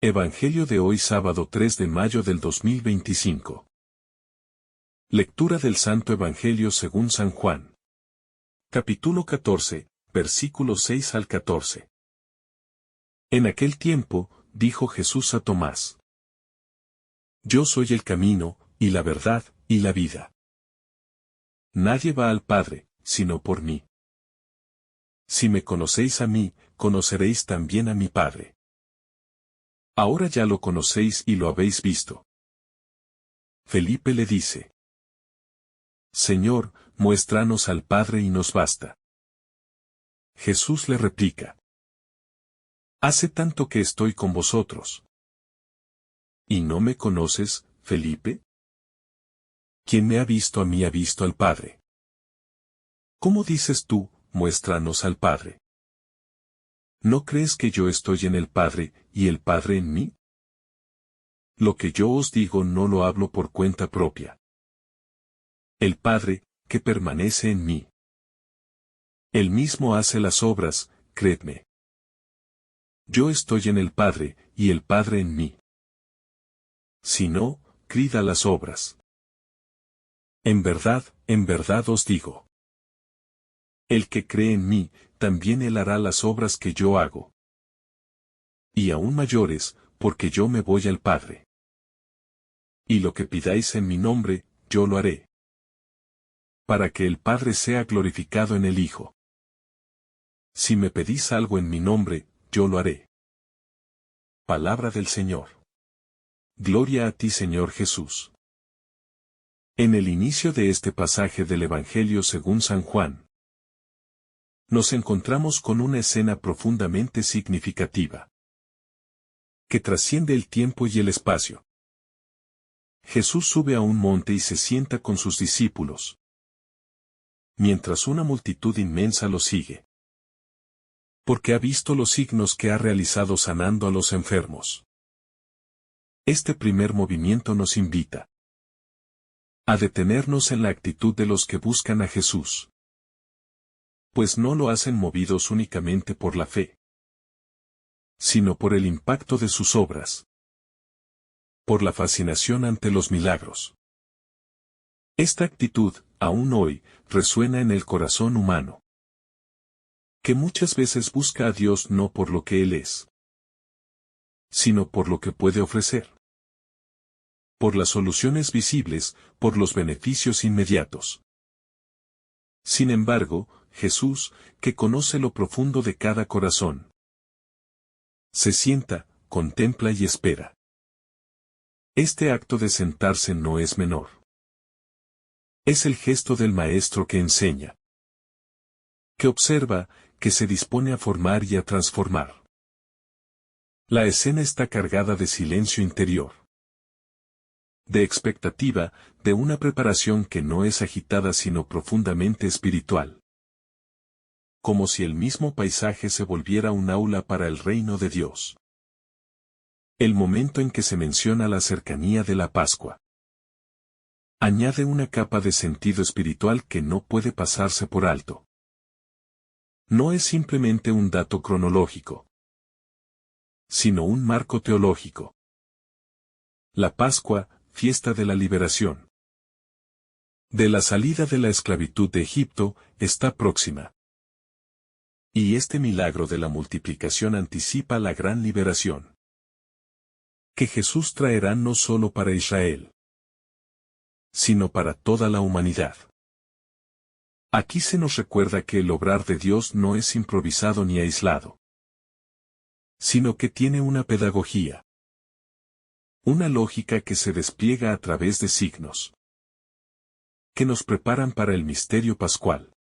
Evangelio de hoy sábado 3 de mayo del 2025. Lectura del Santo Evangelio según San Juan. Capítulo 14, versículos 6 al 14. En aquel tiempo, dijo Jesús a Tomás: Yo soy el camino, y la verdad, y la vida. Nadie va al Padre, sino por mí. Si me conocéis a mí, conoceréis también a mi Padre. Ahora ya lo conocéis y lo habéis visto. Felipe le dice: Señor, muéstranos al Padre y nos basta. Jesús le replica: Hace tanto que estoy con vosotros. ¿Y no me conoces, Felipe? Quien me ha visto a mí ha visto al Padre. ¿Cómo dices tú, muéstranos al Padre? ¿No crees que yo estoy en el Padre, y el Padre en mí? Lo que yo os digo no lo hablo por cuenta propia. El Padre, que permanece en mí. Él mismo hace las obras, creedme. Yo estoy en el Padre, y el Padre en mí. Si no, creed a las obras. En verdad os digo. El que cree en mí, también él hará las obras que yo hago. Y aún mayores, porque yo me voy al Padre. Y lo que pidáis en mi nombre, yo lo haré. Para que el Padre sea glorificado en el Hijo. Si me pedís algo en mi nombre, yo lo haré. Palabra del Señor. Gloria a ti, Señor Jesús. En el inicio de este pasaje del Evangelio según San Juan, nos encontramos con una escena profundamente significativa, que trasciende el tiempo y el espacio. Jesús sube a un monte y se sienta con sus discípulos, mientras una multitud inmensa lo sigue, porque ha visto los signos que ha realizado sanando a los enfermos. Este primer movimiento nos invita a detenernos en la actitud de los que buscan a Jesús, pues no lo hacen movidos únicamente por la fe, sino por el impacto de sus obras, por la fascinación ante los milagros. Esta actitud, aún hoy, resuena en el corazón humano, que muchas veces busca a Dios no por lo que Él es, sino por lo que puede ofrecer, por las soluciones visibles, por los beneficios inmediatos. Sin embargo, Jesús, que conoce lo profundo de cada corazón, se sienta, contempla y espera. Este acto de sentarse no es menor. Es el gesto del Maestro que enseña, que observa, que se dispone a formar y a transformar. La escena está cargada de silencio interior, de expectativa, de una preparación que no es agitada sino profundamente espiritual. Como si el mismo paisaje se volviera un aula para el reino de Dios. El momento en que se menciona la cercanía de la Pascua añade una capa de sentido espiritual que no puede pasarse por alto. No es simplemente un dato cronológico, sino un marco teológico. La Pascua, fiesta de la liberación de la salida de la esclavitud de Egipto, está próxima. Y este milagro de la multiplicación anticipa la gran liberación que Jesús traerá no solo para Israel, sino para toda la humanidad. Aquí se nos recuerda que el obrar de Dios no es improvisado ni aislado, sino que tiene una pedagogía, una lógica que se despliega a través de signos, que nos preparan para el misterio pascual.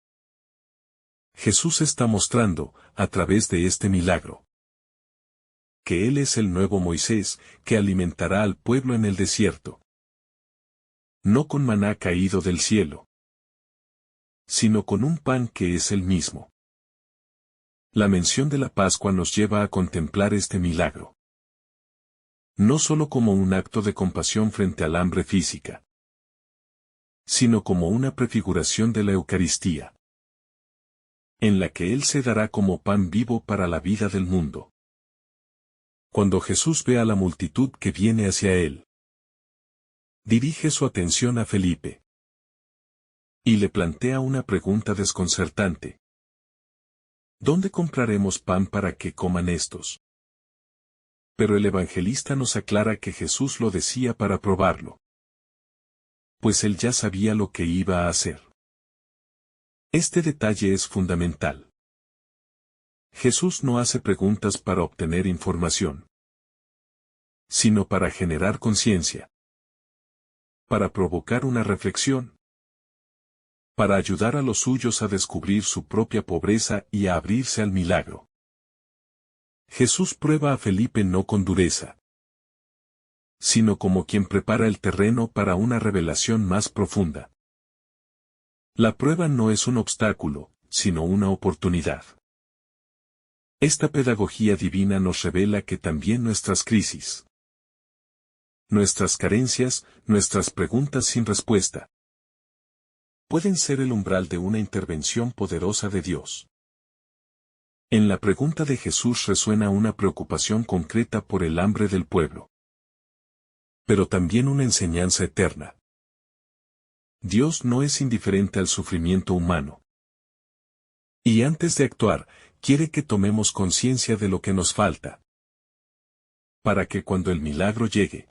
Jesús está mostrando, a través de este milagro, que Él es el nuevo Moisés, que alimentará al pueblo en el desierto. No con maná caído del cielo, sino con un pan que es el mismo. La mención de la Pascua nos lleva a contemplar este milagro, no solo como un acto de compasión frente al hambre física, sino como una prefiguración de la Eucaristía, en la que Él se dará como pan vivo para la vida del mundo. Cuando Jesús ve a la multitud que viene hacia él, dirige su atención a Felipe y le plantea una pregunta desconcertante. ¿Dónde compraremos pan para que coman estos? Pero el evangelista nos aclara que Jesús lo decía para probarlo, pues él ya sabía lo que iba a hacer. Este detalle es fundamental. Jesús no hace preguntas para obtener información, sino para generar conciencia, para provocar una reflexión, para ayudar a los suyos a descubrir su propia pobreza y a abrirse al milagro. Jesús prueba a Felipe no con dureza, sino como quien prepara el terreno para una revelación más profunda. La prueba no es un obstáculo, sino una oportunidad. Esta pedagogía divina nos revela que también nuestras crisis, nuestras carencias, nuestras preguntas sin respuesta, pueden ser el umbral de una intervención poderosa de Dios. En la pregunta de Jesús resuena una preocupación concreta por el hambre del pueblo, pero también una enseñanza eterna. Dios no es indiferente al sufrimiento humano. Y antes de actuar, quiere que tomemos conciencia de lo que nos falta, para que cuando el milagro llegue,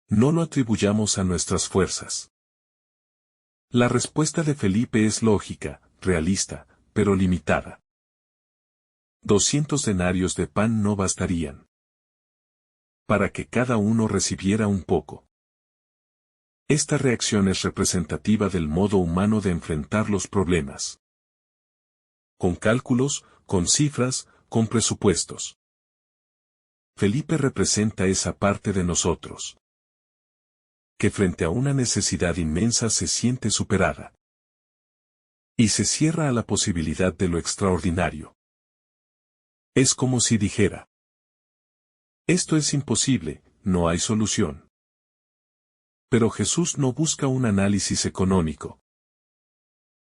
no lo atribuyamos a nuestras fuerzas. La respuesta de Felipe es lógica, realista, pero limitada. 200 denarios de pan no bastarían para que cada uno recibiera un poco. Esta reacción es representativa del modo humano de enfrentar los problemas. Con cálculos, con cifras, con presupuestos. Felipe representa esa parte de nosotros que frente a una necesidad inmensa se siente superada y se cierra a la posibilidad de lo extraordinario. Es como si dijera: esto es imposible, no hay solución. Pero Jesús no busca un análisis económico,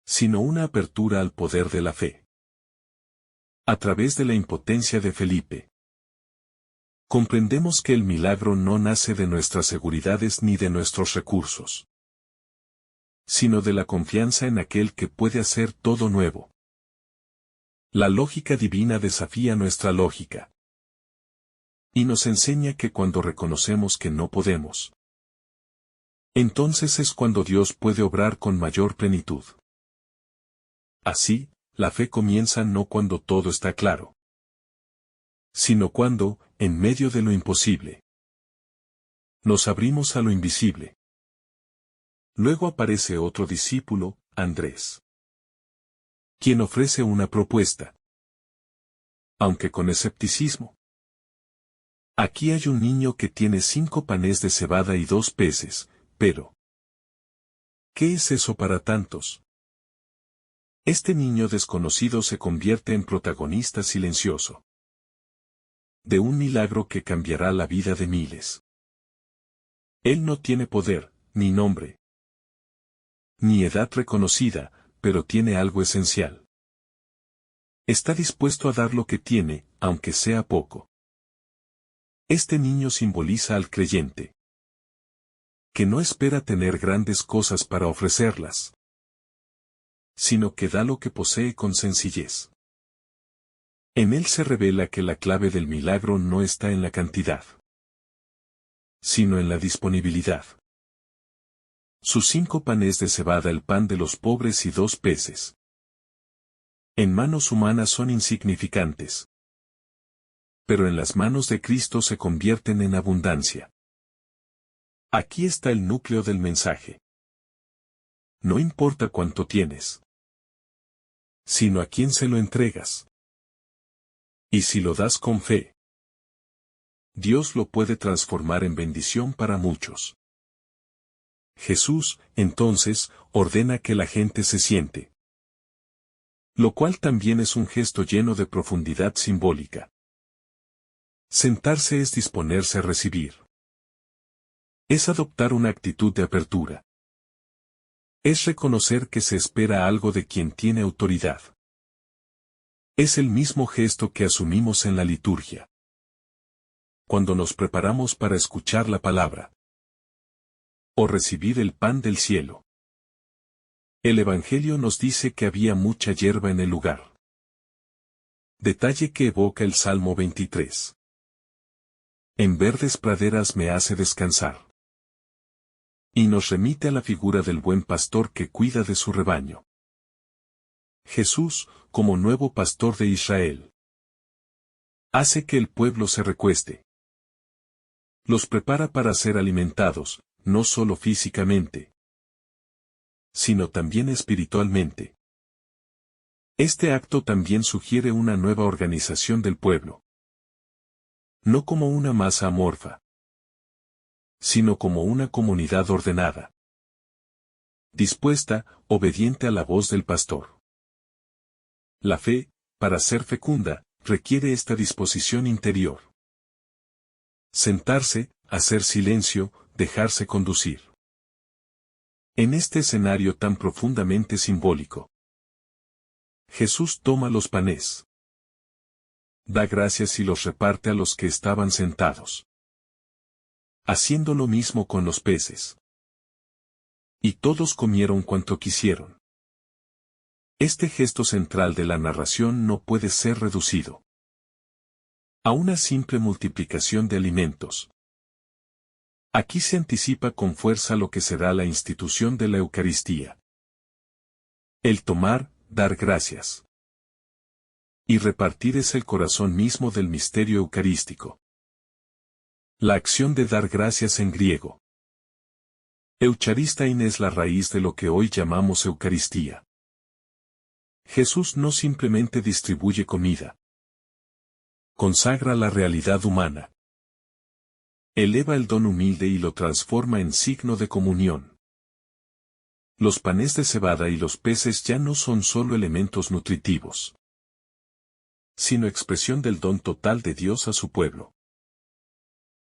sino una apertura al poder de la fe. A través de la impotencia de Felipe, comprendemos que el milagro no nace de nuestras seguridades ni de nuestros recursos, sino de la confianza en aquel que puede hacer todo nuevo. La lógica divina desafía nuestra lógica y nos enseña que cuando reconocemos que no podemos, entonces es cuando Dios puede obrar con mayor plenitud. Así, la fe comienza no cuando todo está claro, sino cuando, en medio de lo imposible, nos abrimos a lo invisible. Luego aparece otro discípulo, Andrés, quien ofrece una propuesta, aunque con escepticismo. Aquí hay un niño que tiene 5 panes de cebada y 2 peces, pero ¿qué es eso para tantos? Este niño desconocido se convierte en protagonista silencioso de un milagro que cambiará la vida de miles. Él no tiene poder, ni nombre, ni edad reconocida, pero tiene algo esencial. Está dispuesto a dar lo que tiene, aunque sea poco. Este niño simboliza al creyente, que no espera tener grandes cosas para ofrecerlas, sino que da lo que posee con sencillez. En él se revela que la clave del milagro no está en la cantidad, sino en la disponibilidad. Sus 5 panes de cebada, el pan de los pobres y 2 peces, en manos humanas son insignificantes, pero en las manos de Cristo se convierten en abundancia. Aquí está el núcleo del mensaje. No importa cuánto tienes, sino a quién se lo entregas. Y si lo das con fe, Dios lo puede transformar en bendición para muchos. Jesús, entonces, ordena que la gente se siente, lo cual también es un gesto lleno de profundidad simbólica. Sentarse es disponerse a recibir. Es adoptar una actitud de apertura. Es reconocer que se espera algo de quien tiene autoridad. Es el mismo gesto que asumimos en la liturgia. cuando nos preparamos para escuchar la palabra o recibir el pan del cielo. El Evangelio nos dice que había mucha hierba en el lugar. Detalle que evoca el Salmo 23. En verdes praderas me hace descansar. Y nos remite a la figura del buen pastor que cuida de su rebaño. Jesús, como nuevo pastor de Israel, hace que el pueblo se recueste. Los prepara para ser alimentados, no solo físicamente, sino también espiritualmente. Este acto también sugiere una nueva organización del pueblo. No como una masa amorfa, sino como una comunidad ordenada, dispuesta, obediente a la voz del pastor. La fe, para ser fecunda, requiere esta disposición interior. Sentarse, hacer silencio, dejarse conducir. En este escenario tan profundamente simbólico, Jesús toma los panes, da gracias y los reparte a los que estaban sentados, haciendo lo mismo con los peces. Y todos comieron cuanto quisieron. Este gesto central de la narración no puede ser reducido a una simple multiplicación de alimentos. Aquí se anticipa con fuerza lo que será la institución de la Eucaristía. El tomar, dar gracias y repartir es el corazón mismo del misterio eucarístico. La acción de dar gracias en griego Eucharistein es la raíz de lo que hoy llamamos Eucaristía. Jesús no simplemente distribuye comida, consagra la realidad humana, eleva el don humilde y lo transforma en signo de comunión. Los panes de cebada y los peces ya no son solo elementos nutritivos, sino expresión del don total de Dios a su pueblo.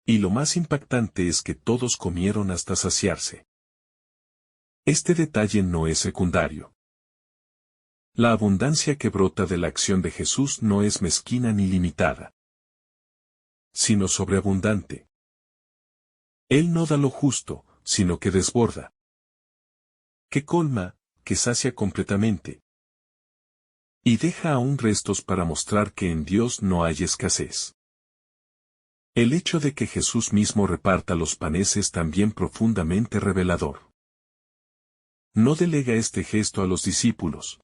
Y lo más impactante es que todos comieron hasta saciarse. Este detalle no es secundario. La abundancia que brota de la acción de Jesús no es mezquina ni limitada, sino sobreabundante. Él no da lo justo, sino que desborda, que colma, que sacia completamente, y deja aún restos para mostrar que en Dios no hay escasez. El hecho de que Jesús mismo reparta los panes es también profundamente revelador. No delega este gesto a los discípulos,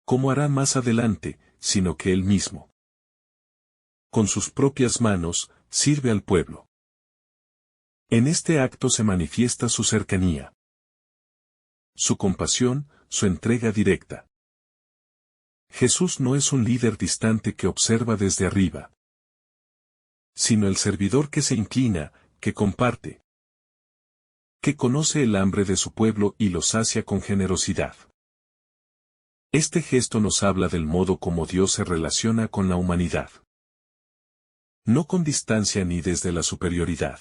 como hará más adelante, sino que él mismo, con sus propias manos, sirve al pueblo. En este acto se manifiesta su cercanía, su compasión, su entrega directa. Jesús no es un líder distante que observa desde arriba, sino el servidor que se inclina, que comparte, que conoce el hambre de su pueblo y lo sacia con generosidad. Este gesto nos habla del modo como Dios se relaciona con la humanidad. No con distancia ni desde la superioridad,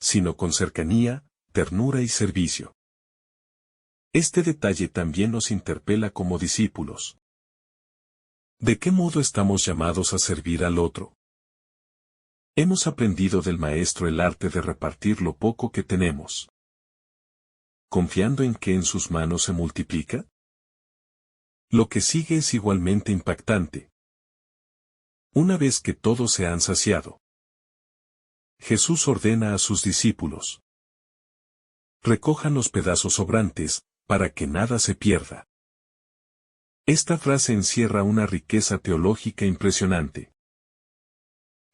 sino con cercanía, ternura y servicio. Este detalle también nos interpela como discípulos. ¿De qué modo estamos llamados a servir al otro? Hemos aprendido del Maestro el arte de repartir lo poco que tenemos, confiando en que en sus manos se multiplica. Lo que sigue es igualmente impactante. Una vez que todos se han saciado, Jesús ordena a sus discípulos: recojan los pedazos sobrantes, para que nada se pierda. Esta frase encierra una riqueza teológica impresionante.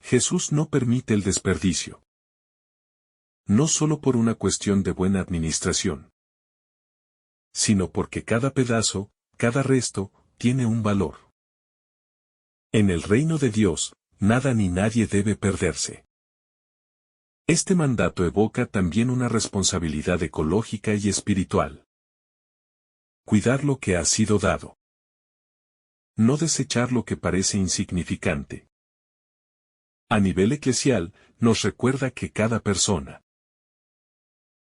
Jesús no permite el desperdicio. No solo por una cuestión de buena administración, sino porque cada pedazo, cada resto, tiene un valor. En el reino de Dios, nada ni nadie debe perderse. Este mandato evoca también una responsabilidad ecológica y espiritual. Cuidar lo que ha sido dado. No desechar lo que parece insignificante. A nivel eclesial, nos recuerda que cada persona,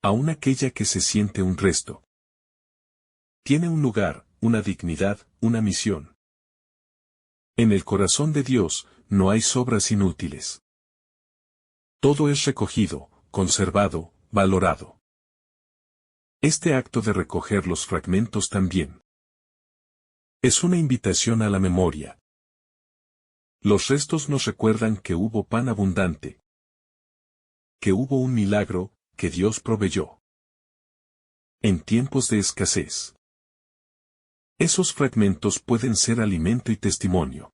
aun aquella que se siente un resto, tiene un lugar, una dignidad, una misión. En el corazón de Dios, no hay sobras inútiles. Todo es recogido, conservado, valorado. Este acto de recoger los fragmentos también es una invitación a la memoria. Los restos nos recuerdan que hubo pan abundante, que hubo un milagro, que Dios proveyó en tiempos de escasez. Esos fragmentos pueden ser alimento y testimonio.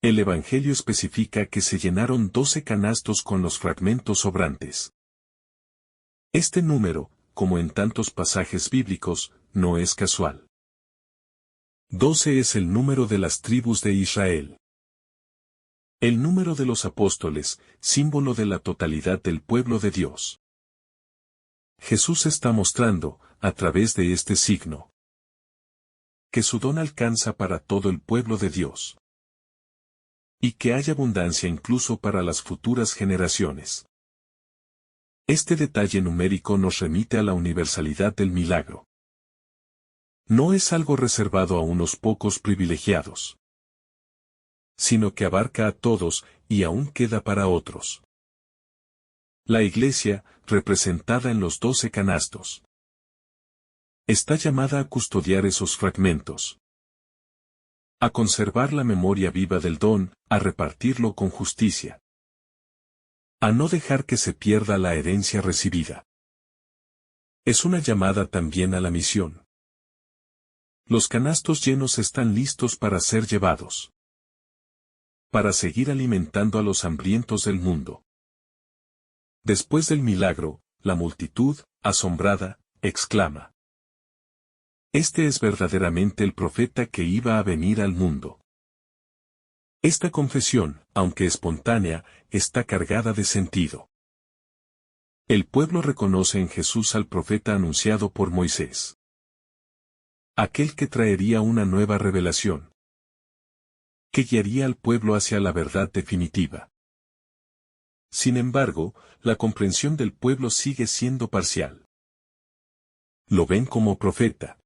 El Evangelio especifica que se llenaron 12 canastos con los fragmentos sobrantes. Este número, como en tantos pasajes bíblicos, no es casual. 12 es el número de las tribus de Israel. El número de los apóstoles, símbolo de la totalidad del pueblo de Dios. Jesús está mostrando, a través de este signo, que su don alcanza para todo el pueblo de Dios. Y que hay abundancia incluso para las futuras generaciones. Este detalle numérico nos remite a la universalidad del milagro. No es algo reservado a unos pocos privilegiados, sino que abarca a todos y aún queda para otros. La Iglesia, representada en los 12 canastos, está llamada a custodiar esos fragmentos, a conservar la memoria viva del don, a repartirlo con justicia, a no dejar que se pierda la herencia recibida. Es una llamada también a la misión. Los canastos llenos están listos para ser llevados, para seguir alimentando a los hambrientos del mundo. Después del milagro, la multitud, asombrada, exclama: Este es verdaderamente el profeta que iba a venir al mundo. Esta confesión, aunque espontánea, está cargada de sentido. El pueblo reconoce en Jesús al profeta anunciado por Moisés. Aquel que traería una nueva revelación, que guiaría al pueblo hacia la verdad definitiva. Sin embargo, la comprensión del pueblo sigue siendo parcial. Lo ven como profeta,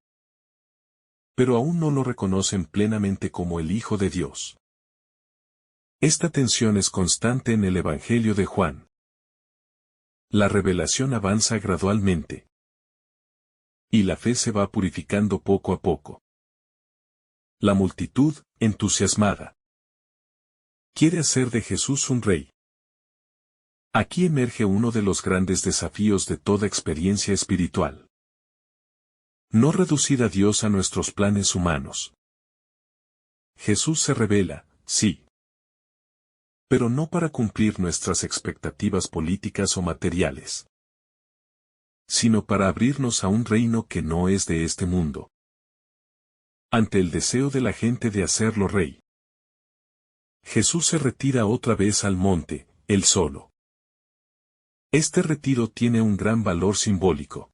pero aún no lo reconocen plenamente como el Hijo de Dios. Esta tensión es constante en el Evangelio de Juan. La revelación avanza gradualmente, y la fe se va purificando poco a poco. La multitud, entusiasmada, quiere hacer de Jesús un rey. Aquí emerge uno de los grandes desafíos de toda experiencia espiritual. No reducir a Dios a nuestros planes humanos. Jesús se revela, sí, pero no para cumplir nuestras expectativas políticas o materiales, sino para abrirnos a un reino que no es de este mundo. Ante el deseo de la gente de hacerlo rey, Jesús se retira otra vez al monte, él solo. Este retiro tiene un gran valor simbólico.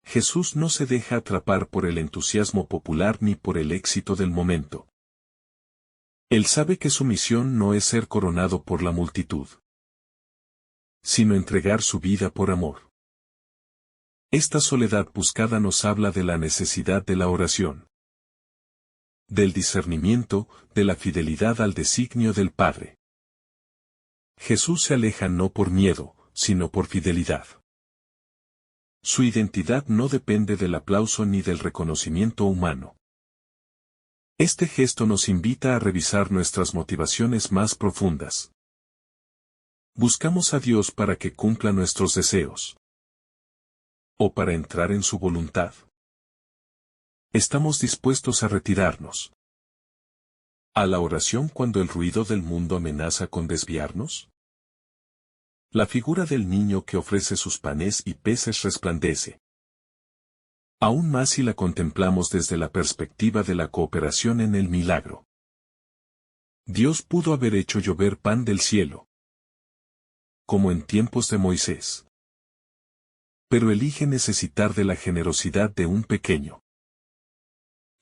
Jesús no se deja atrapar por el entusiasmo popular ni por el éxito del momento. Él sabe que su misión no es ser coronado por la multitud, sino entregar su vida por amor. Esta soledad buscada nos habla de la necesidad de la oración, del discernimiento, de la fidelidad al designio del Padre. Jesús se aleja no por miedo, sino por fidelidad. Su identidad no depende del aplauso ni del reconocimiento humano. Este gesto nos invita a revisar nuestras motivaciones más profundas. ¿Buscamos a Dios para que cumpla nuestros deseos? ¿O para entrar en su voluntad? ¿Estamos dispuestos a retirarnos a la oración cuando el ruido del mundo amenaza con desviarnos? La figura del niño que ofrece sus panes y peces resplandece. Aún más si la contemplamos desde la perspectiva de la cooperación en el milagro. Dios pudo haber hecho llover pan del cielo, como en tiempos de Moisés. Pero elige necesitar de la generosidad de un pequeño.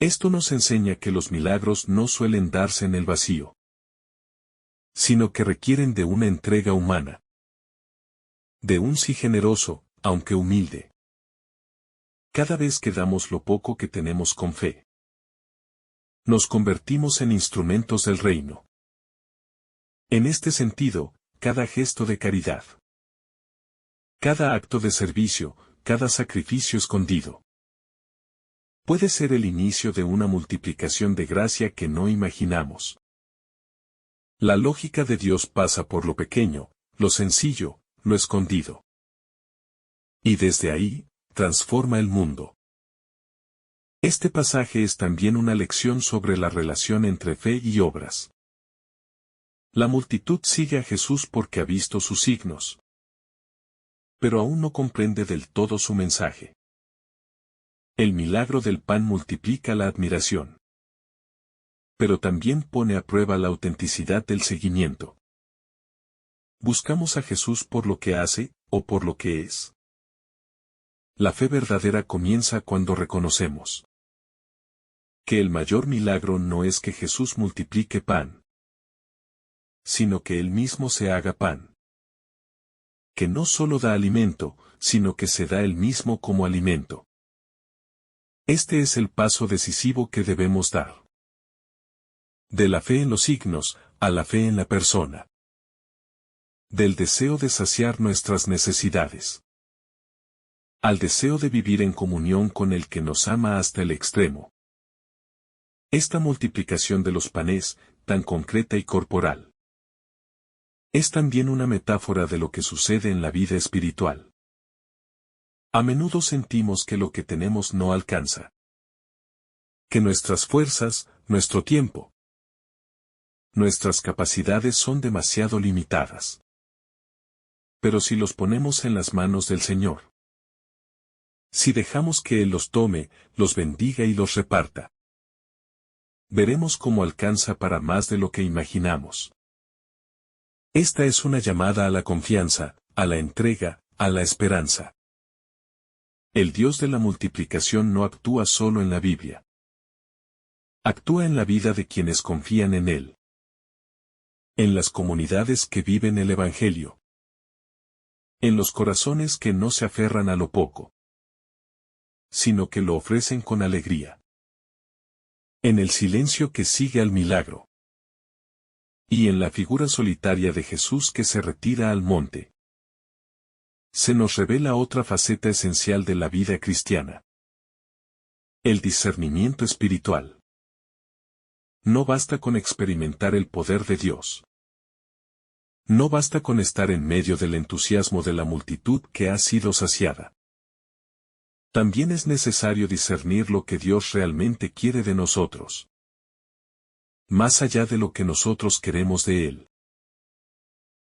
Esto nos enseña que los milagros no suelen darse en el vacío, sino que requieren de una entrega humana. De un sí generoso, aunque humilde. Cada vez que damos lo poco que tenemos con fe, Nos convertimos en instrumentos del reino. En este sentido, cada gesto de caridad, cada acto de servicio, cada sacrificio escondido, puede ser el inicio de una multiplicación de gracia que no imaginamos. La lógica de Dios pasa por lo pequeño, lo sencillo, lo escondido. Y desde ahí, transforma el mundo. Este pasaje es también una lección sobre la relación entre fe y obras. La multitud sigue a Jesús porque ha visto sus signos, pero aún no comprende del todo su mensaje. El milagro del pan multiplica la admiración, pero también pone a prueba la autenticidad del seguimiento. ¿Buscamos a Jesús por lo que hace, o por lo que es? La fe verdadera comienza cuando reconocemos que el mayor milagro no es que Jesús multiplique pan, sino que Él mismo se haga pan. Que no solo da alimento, sino que se da Él mismo como alimento. Este es el paso decisivo que debemos dar. De la fe en los signos, a la fe en la persona. Del deseo de saciar nuestras necesidades, al deseo de vivir en comunión con el que nos ama hasta el extremo. Esta multiplicación de los panes, tan concreta y corporal, es también una metáfora de lo que sucede en la vida espiritual. A menudo sentimos que lo que tenemos no alcanza, que nuestras fuerzas, nuestro tiempo, nuestras capacidades son demasiado limitadas. Pero si los ponemos en las manos del Señor, si dejamos que Él los tome, los bendiga y los reparta, veremos cómo alcanza para más de lo que imaginamos. Esta es una llamada a la confianza, a la entrega, a la esperanza. El Dios de la multiplicación no actúa solo en la Biblia. Actúa en la vida de quienes confían en Él. En las comunidades que viven el Evangelio. En los corazones que no se aferran a lo poco, sino que lo ofrecen con alegría. En el silencio que sigue al milagro. Y en la figura solitaria de Jesús que se retira al monte. Se nos revela otra faceta esencial de la vida cristiana. El discernimiento espiritual. No basta con experimentar el poder de Dios. No basta con estar en medio del entusiasmo de la multitud que ha sido saciada. También es necesario discernir lo que Dios realmente quiere de nosotros. Más allá de lo que nosotros queremos de Él.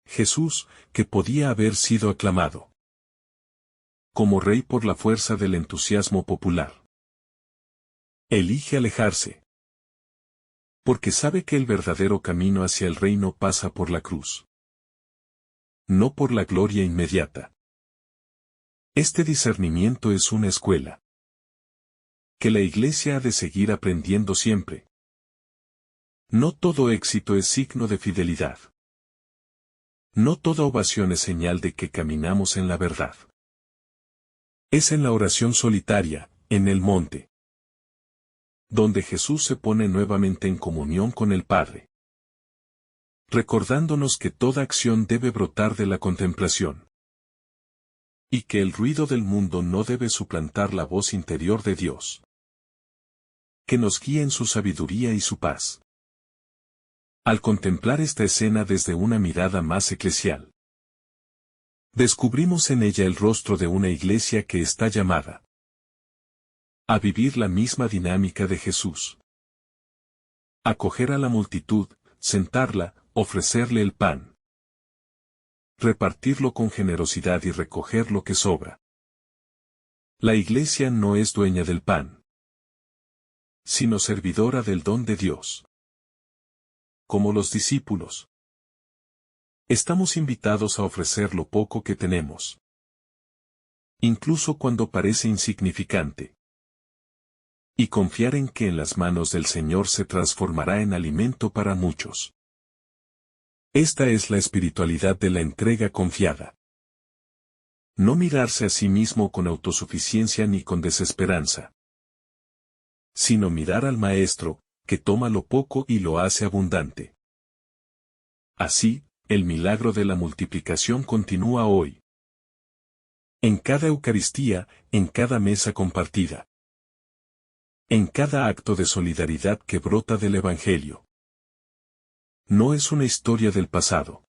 Jesús, que podía haber sido aclamado como rey por la fuerza del entusiasmo popular, elige alejarse, porque sabe que el verdadero camino hacia el reino pasa por la cruz, no por la gloria inmediata. Este discernimiento es una escuela que la Iglesia ha de seguir aprendiendo siempre. No todo éxito es signo de fidelidad. No toda ovación es señal de que caminamos en la verdad. Es en la oración solitaria, en el monte, donde Jesús se pone nuevamente en comunión con el Padre, recordándonos que toda acción debe brotar de la contemplación. Y que el ruido del mundo no debe suplantar la voz interior de Dios. Que nos guíe en su sabiduría y su paz. Al contemplar esta escena desde una mirada más eclesial, descubrimos en ella el rostro de una iglesia que está llamada a vivir la misma dinámica de Jesús. Acoger a la multitud, sentarla, ofrecerle el pan. Repartirlo con generosidad y recoger lo que sobra. La Iglesia no es dueña del pan, sino servidora del don de Dios. Como los discípulos, estamos invitados a ofrecer lo poco que tenemos, incluso cuando parece insignificante, y confiar en que en las manos del Señor se transformará en alimento para muchos. Esta es la espiritualidad de la entrega confiada. No mirarse a sí mismo con autosuficiencia ni con desesperanza, sino mirar al Maestro, que toma lo poco y lo hace abundante. Así, el milagro de la multiplicación continúa hoy. En cada Eucaristía, en cada mesa compartida. En cada acto de solidaridad que brota del Evangelio. No es una historia del pasado,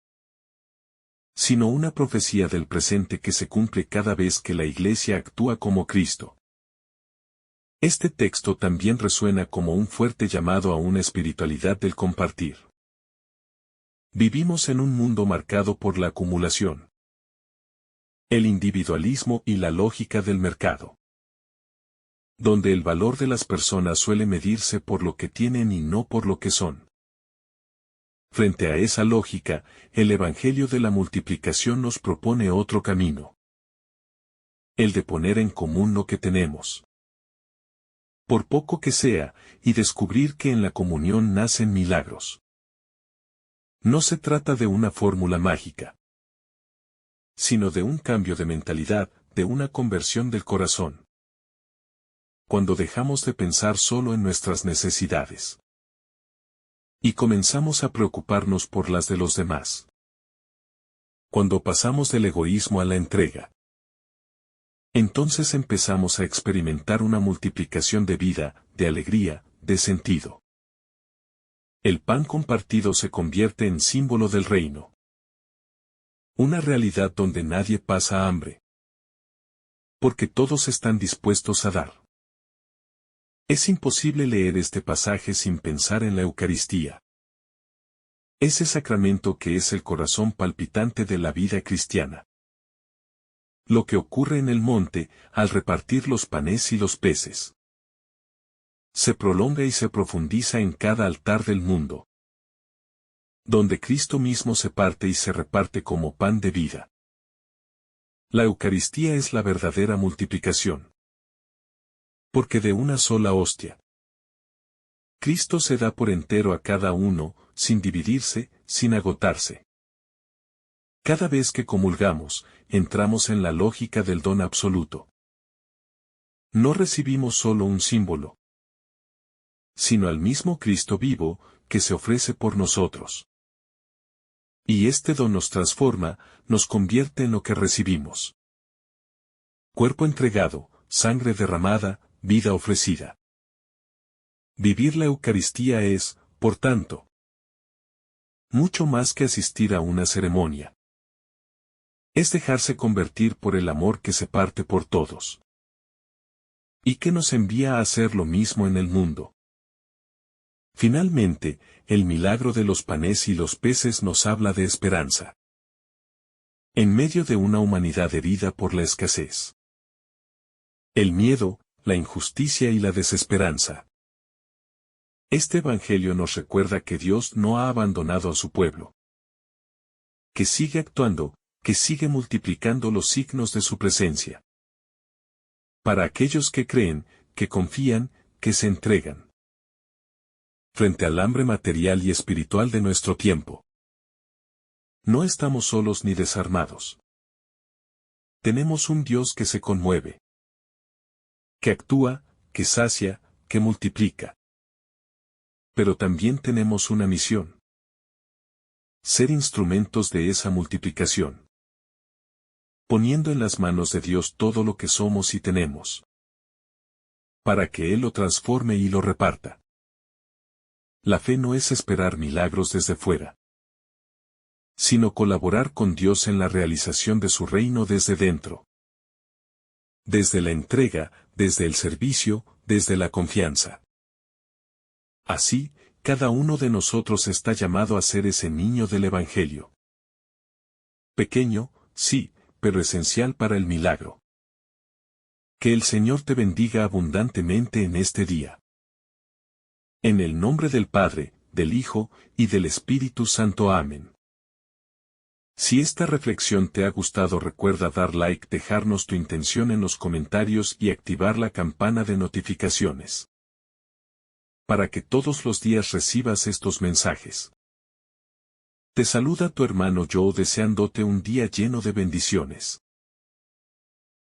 sino una profecía del presente que se cumple cada vez que la Iglesia actúa como Cristo. Este texto también resuena como un fuerte llamado a una espiritualidad del compartir. Vivimos en un mundo marcado por la acumulación, el individualismo y la lógica del mercado, donde el valor de las personas suele medirse por lo que tienen y no por lo que son. Frente a esa lógica, el Evangelio de la multiplicación nos propone otro camino. El de poner en común lo que tenemos, por poco que sea, y descubrir que en la comunión nacen milagros. No se trata de una fórmula mágica, sino de un cambio de mentalidad, de una conversión del corazón. Cuando dejamos de pensar solo en nuestras necesidades y comenzamos a preocuparnos por las de los demás. Cuando pasamos del egoísmo a la entrega, entonces empezamos a experimentar una multiplicación de vida, de alegría, de sentido. El pan compartido se convierte en símbolo del reino. Una realidad donde nadie pasa hambre, porque todos están dispuestos a dar. Es imposible leer este pasaje sin pensar en la Eucaristía. Ese sacramento que es el corazón palpitante de la vida cristiana. Lo que ocurre en el monte, al repartir los panes y los peces, se prolonga y se profundiza en cada altar del mundo, donde Cristo mismo se parte y se reparte como pan de vida. La Eucaristía es la verdadera multiplicación, porque de una sola hostia, Cristo se da por entero a cada uno, sin dividirse, sin agotarse. Cada vez que comulgamos, entramos en la lógica del don absoluto. No recibimos solo un símbolo, sino al mismo Cristo vivo, que se ofrece por nosotros. Y este don nos transforma, nos convierte en lo que recibimos. Cuerpo entregado, sangre derramada, vida ofrecida. Vivir la Eucaristía es, por tanto, mucho más que asistir a una ceremonia. Es dejarse convertir por el amor que se parte por todos, y que nos envía a hacer lo mismo en el mundo. Finalmente, el milagro de los panes y los peces nos habla de esperanza. En medio de una humanidad herida por la escasez, el miedo, la injusticia y la desesperanza. Este Evangelio nos recuerda que Dios no ha abandonado a su pueblo, que sigue actuando, que sigue multiplicando los signos de su presencia. Para aquellos que creen, que confían, que se entregan. Frente al hambre material y espiritual de nuestro tiempo, no estamos solos ni desarmados. Tenemos un Dios que se conmueve, que actúa, que sacia, que multiplica. Pero también tenemos una misión: ser instrumentos de esa multiplicación, poniendo en las manos de Dios todo lo que somos y tenemos, para que Él lo transforme y lo reparta. La fe no es esperar milagros desde fuera, sino colaborar con Dios en la realización de su reino desde dentro. Desde la entrega, desde el servicio, desde la confianza. Así, cada uno de nosotros está llamado a ser ese niño del Evangelio. Pequeño, sí, pero esencial para el milagro. Que el Señor te bendiga abundantemente en este día. En el nombre del Padre, del Hijo, y del Espíritu Santo. Amén. Si esta reflexión te ha gustado, recuerda dar like, dejarnos tu intención en los comentarios y activar la campana de notificaciones, para que todos los días recibas estos mensajes. Te saluda tu hermano Joe, deseándote un día lleno de bendiciones.